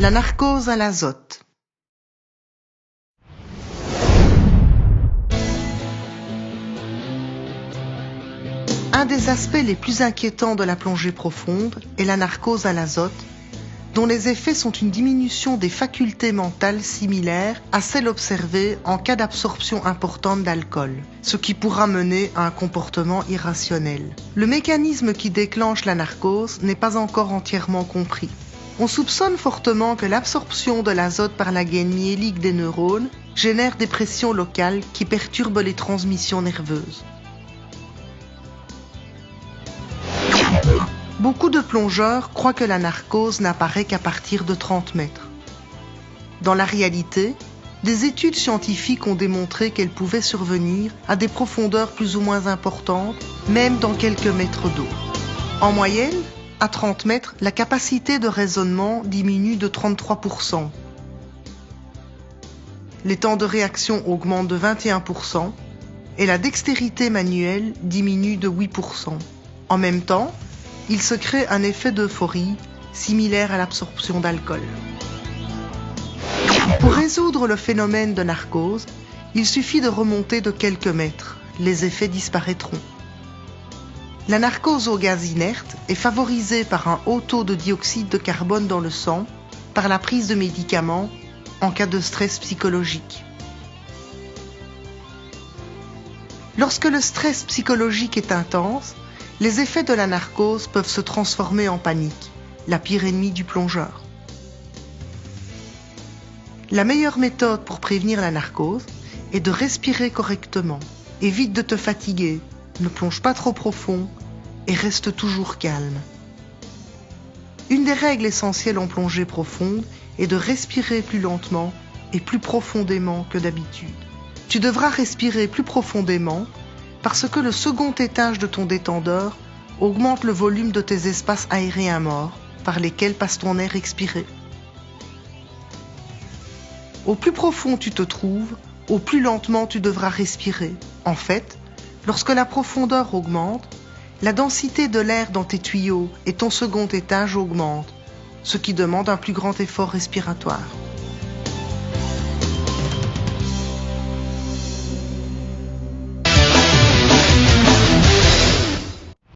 La narcose à l'azote. Un des aspects les plus inquiétants de la plongée profonde est la narcose à l'azote, dont les effets sont une diminution des facultés mentales similaires à celles observées en cas d'absorption importante d'alcool, ce qui pourra mener à un comportement irrationnel. Le mécanisme qui déclenche la narcose n'est pas encore entièrement compris. On soupçonne fortement que l'absorption de l'azote par la gaine myélique des neurones génère des pressions locales qui perturbent les transmissions nerveuses. Beaucoup de plongeurs croient que la narcose n'apparaît qu'à partir de 30 mètres. Dans la réalité, des études scientifiques ont démontré qu'elle pouvait survenir à des profondeurs plus ou moins importantes, même dans quelques mètres d'eau. En moyenne, à 30 mètres, la capacité de raisonnement diminue de 33%. Les temps de réaction augmentent de 21% et la dextérité manuelle diminue de 8%. En même temps, il se crée un effet d'euphorie similaire à l'absorption d'alcool. Pour résoudre le phénomène de narcose, il suffit de remonter de quelques mètres. Les effets disparaîtront. La narcose au gaz inerte est favorisée par un haut taux de dioxyde de carbone dans le sang, par la prise de médicaments en cas de stress psychologique. Lorsque le stress psychologique est intense, les effets de la narcose peuvent se transformer en panique, la pire ennemie du plongeur. La meilleure méthode pour prévenir la narcose est de respirer correctement. Évite de te fatiguer, ne plonge pas trop profond et reste toujours calme. Une des règles essentielles en plongée profonde est de respirer plus lentement et plus profondément que d'habitude. Tu devras respirer plus profondément parce que le second étage de ton détendeur augmente le volume de tes espaces aériens morts par lesquels passe ton air expiré. Au plus profond tu te trouves, au plus lentement tu devras respirer. En fait, lorsque la profondeur augmente, la densité de l'air dans tes tuyaux et ton second étage augmente, ce qui demande un plus grand effort respiratoire.